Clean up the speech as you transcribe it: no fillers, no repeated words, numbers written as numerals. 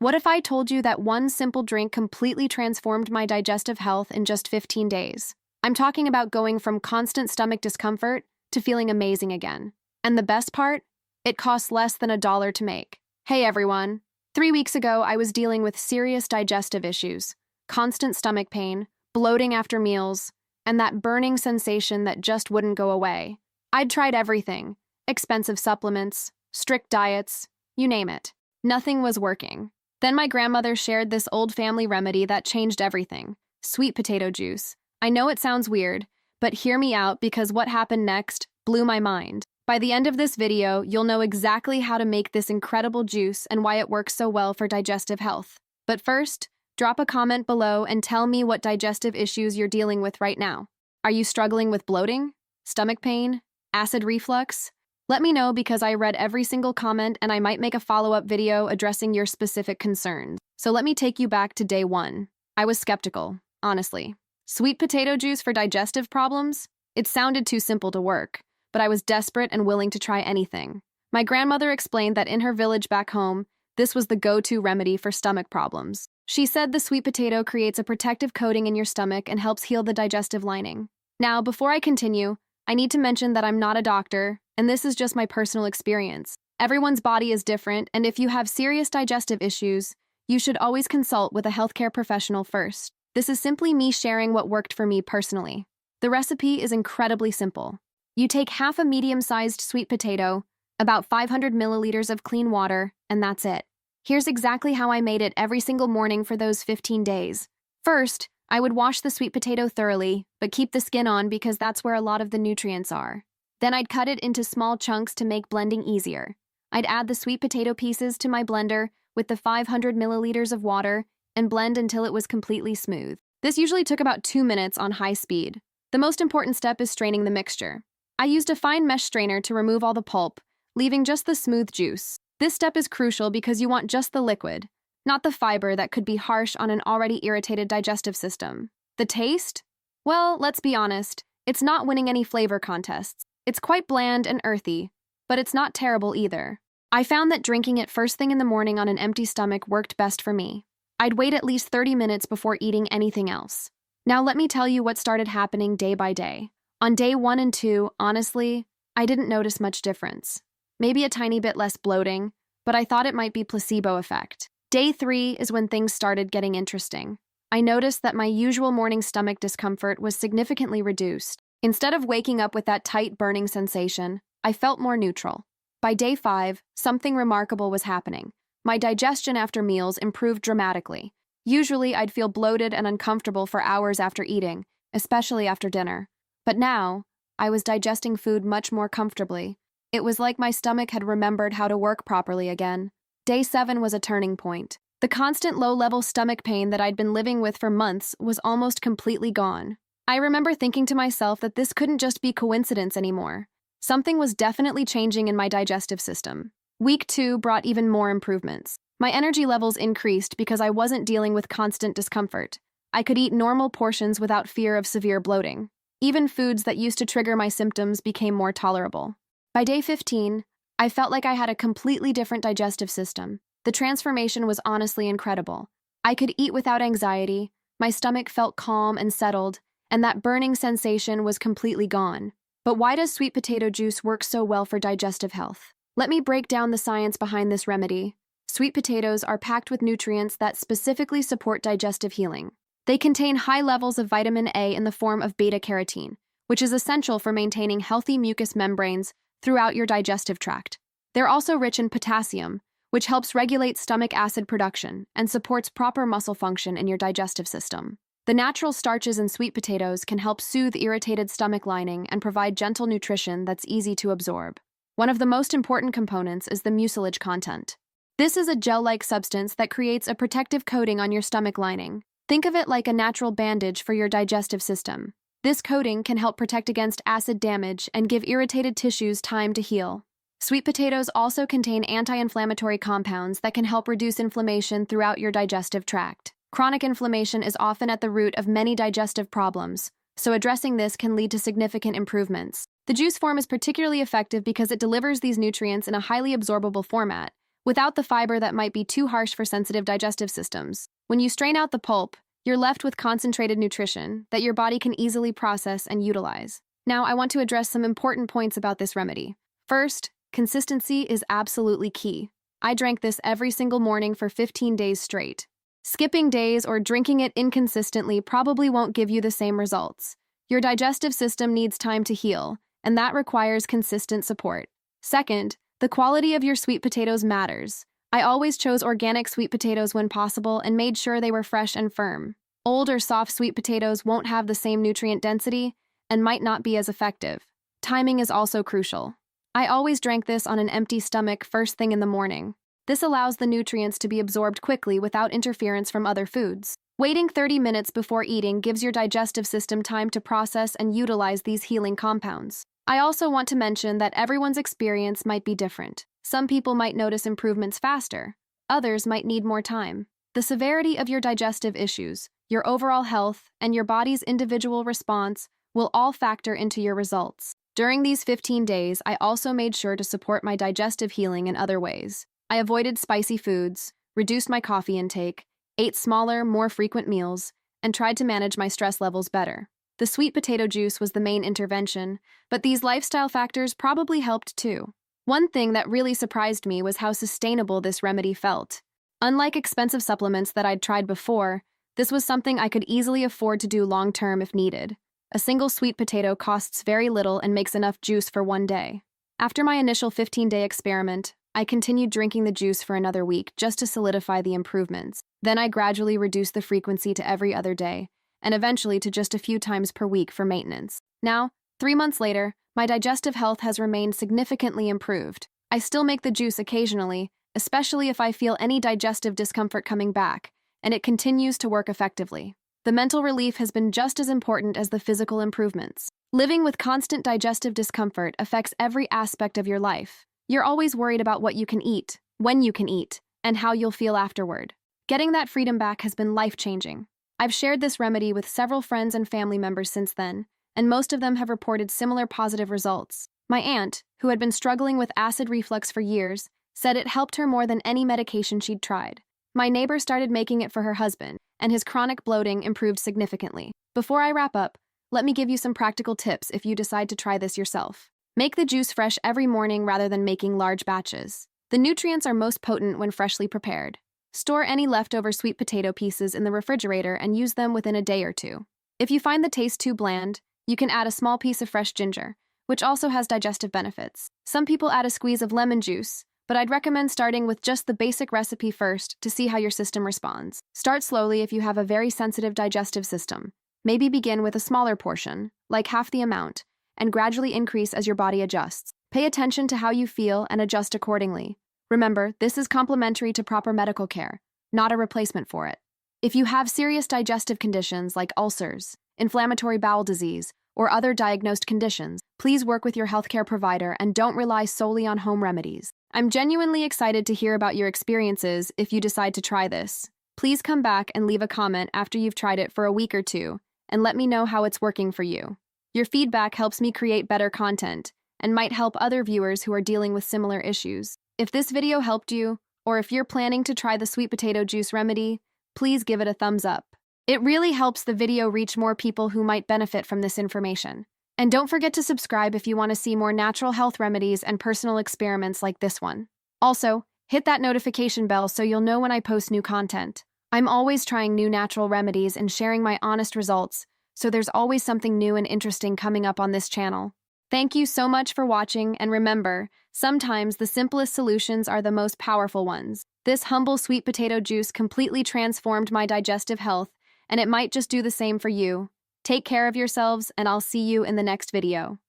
What if I told you that one simple drink completely transformed my digestive health in just 15 days? I'm talking about going from constant stomach discomfort to feeling amazing again. And the best part? It costs less than $1 to make. Hey everyone. 3 weeks ago, I was dealing with serious digestive issues, constant stomach pain, bloating after meals, and that burning sensation that just wouldn't go away. I'd tried everything, expensive supplements, strict diets, you name it. Nothing was working. Then my grandmother shared this old family remedy that changed everything: sweet potato juice. I know it sounds weird, but hear me out because what happened next blew my mind. By the end of this video, you'll know exactly how to make this incredible juice and why it works so well for digestive health. But first, drop a comment below and tell me what digestive issues you're dealing with right now. Are you struggling with bloating, stomach pain, acid reflux? Let me know because I read every single comment and I might make a follow-up video addressing your specific concerns. So let me take you back to day 1. I was skeptical, honestly. Sweet potato juice for digestive problems? It sounded too simple to work, but I was desperate and willing to try anything. My grandmother explained that in her village back home, this was the go-to remedy for stomach problems. She said the sweet potato creates a protective coating in your stomach and helps heal the digestive lining. Now, before I continue, I need to mention that I'm not a doctor, and this is just my personal experience. Everyone's body is different, and if you have serious digestive issues, you should always consult with a healthcare professional first. This is simply me sharing what worked for me personally. The recipe is incredibly simple. You take half a medium-sized sweet potato, about 500 milliliters of clean water, and that's it. Here's exactly how I made it every single morning for those 15 days. First, I would wash the sweet potato thoroughly, but keep the skin on because that's where a lot of the nutrients are. Then I'd cut it into small chunks to make blending easier. I'd add the sweet potato pieces to my blender with the 500 milliliters of water and blend until it was completely smooth. This usually took about 2 minutes on high speed. The most important step is straining the mixture. I used a fine mesh strainer to remove all the pulp, leaving just the smooth juice. This step is crucial because you want just the liquid, not the fiber that could be harsh on an already irritated digestive system. The taste? Well, let's be honest, it's not winning any flavor contests. It's quite bland and earthy, but it's not terrible either. I found that drinking it first thing in the morning on an empty stomach worked best for me. I'd wait at least 30 minutes before eating anything else. Now let me tell you what started happening day by day. On day 1 and 2, honestly, I didn't notice much difference. Maybe a tiny bit less bloating, but I thought it might be placebo effect. Day 3 is when things started getting interesting. I noticed that my usual morning stomach discomfort was significantly reduced. Instead of waking up with that tight burning sensation, I felt more neutral. By day 5, something remarkable was happening. My digestion after meals improved dramatically. Usually, I'd feel bloated and uncomfortable for hours after eating, especially after dinner. But now, I was digesting food much more comfortably. It was like my stomach had remembered how to work properly again. Day 7 was a turning point. The constant low-level stomach pain that I'd been living with for months was almost completely gone. I remember thinking to myself that this couldn't just be coincidence anymore. Something was definitely changing in my digestive system. Week 2 brought even more improvements. My energy levels increased because I wasn't dealing with constant discomfort. I could eat normal portions without fear of severe bloating. Even foods that used to trigger my symptoms became more tolerable. By day 15, I felt like I had a completely different digestive system. The transformation was honestly incredible. I could eat without anxiety, my stomach felt calm and settled, and that burning sensation was completely gone. But why does sweet potato juice work so well for digestive health? Let me break down the science behind this remedy. Sweet potatoes are packed with nutrients that specifically support digestive healing. They contain high levels of vitamin A in the form of beta-carotene, which is essential for maintaining healthy mucous membranes throughout your digestive tract. They're also rich in potassium, which helps regulate stomach acid production and supports proper muscle function in your digestive system. The natural starches in sweet potatoes can help soothe irritated stomach lining and provide gentle nutrition that's easy to absorb. One of the most important components is the mucilage content. This is a gel-like substance that creates a protective coating on your stomach lining. Think of it like a natural bandage for your digestive system. This coating can help protect against acid damage and give irritated tissues time to heal. Sweet potatoes also contain anti-inflammatory compounds that can help reduce inflammation throughout your digestive tract. Chronic inflammation is often at the root of many digestive problems, so addressing this can lead to significant improvements. The juice form is particularly effective because it delivers these nutrients in a highly absorbable format, without the fiber that might be too harsh for sensitive digestive systems. When you strain out the pulp, you're left with concentrated nutrition that your body can easily process and utilize. Now, I want to address some important points about this remedy. First, consistency is absolutely key. I drank this every single morning for 15 days straight. Skipping days or drinking it inconsistently probably won't give you the same results. Your digestive system needs time to heal, and that requires consistent support. Second, the quality of your sweet potatoes matters. I always chose organic sweet potatoes when possible and made sure they were fresh and firm. Old or soft sweet potatoes won't have the same nutrient density and might not be as effective. Timing is also crucial. I always drank this on an empty stomach first thing in the morning. This allows the nutrients to be absorbed quickly without interference from other foods. Waiting 30 minutes before eating gives your digestive system time to process and utilize these healing compounds. I also want to mention that everyone's experience might be different. Some people might notice improvements faster. Others might need more time. The severity of your digestive issues, your overall health, and your body's individual response will all factor into your results. During these 15 days, I also made sure to support my digestive healing in other ways. I avoided spicy foods, reduced my coffee intake, ate smaller, more frequent meals, and tried to manage my stress levels better. The sweet potato juice was the main intervention, but these lifestyle factors probably helped too. One thing that really surprised me was how sustainable this remedy felt. Unlike expensive supplements that I'd tried before, this was something I could easily afford to do long-term if needed. A single sweet potato costs very little and makes enough juice for one day. After my initial 15-day experiment, I continued drinking the juice for another week just to solidify the improvements. Then I gradually reduced the frequency to every other day, and eventually to just a few times per week for maintenance. Now, 3 months later, my digestive health has remained significantly improved. I still make the juice occasionally, especially if I feel any digestive discomfort coming back, and it continues to work effectively. The mental relief has been just as important as the physical improvements. Living with constant digestive discomfort affects every aspect of your life. You're always worried about what you can eat, when you can eat, and how you'll feel afterward. Getting that freedom back has been life-changing. I've shared this remedy with several friends and family members since then, and most of them have reported similar positive results. My aunt, who had been struggling with acid reflux for years, said it helped her more than any medication she'd tried. My neighbor started making it for her husband, and his chronic bloating improved significantly. Before I wrap up, let me give you some practical tips if you decide to try this yourself. Make the juice fresh every morning rather than making large batches. The nutrients are most potent when freshly prepared. Store any leftover sweet potato pieces in the refrigerator and use them within a day or two. If you find the taste too bland, you can add a small piece of fresh ginger, which also has digestive benefits. Some people add a squeeze of lemon juice, but I'd recommend starting with just the basic recipe first to see how your system responds. Start slowly if you have a very sensitive digestive system. Maybe begin with a smaller portion, like half the amount, and gradually increase as your body adjusts. Pay attention to how you feel and adjust accordingly. Remember, this is complementary to proper medical care, not a replacement for it. If you have serious digestive conditions like ulcers, inflammatory bowel disease, or other diagnosed conditions, please work with your healthcare provider and don't rely solely on home remedies. I'm genuinely excited to hear about your experiences if you decide to try this. Please come back and leave a comment after you've tried it for a week or two, and let me know how it's working for you. Your feedback helps me create better content and might help other viewers who are dealing with similar issues. If this video helped you, or if you're planning to try the sweet potato juice remedy, please give it a thumbs up. It really helps the video reach more people who might benefit from this information. And don't forget to subscribe if you want to see more natural health remedies and personal experiments like this one. Also, hit that notification bell so you'll know when I post new content. I'm always trying new natural remedies and sharing my honest results, so there's always something new and interesting coming up on this channel. Thank you so much for watching, and remember, sometimes the simplest solutions are the most powerful ones. This humble sweet potato juice completely transformed my digestive health, and it might just do the same for you. Take care of yourselves, and I'll see you in the next video.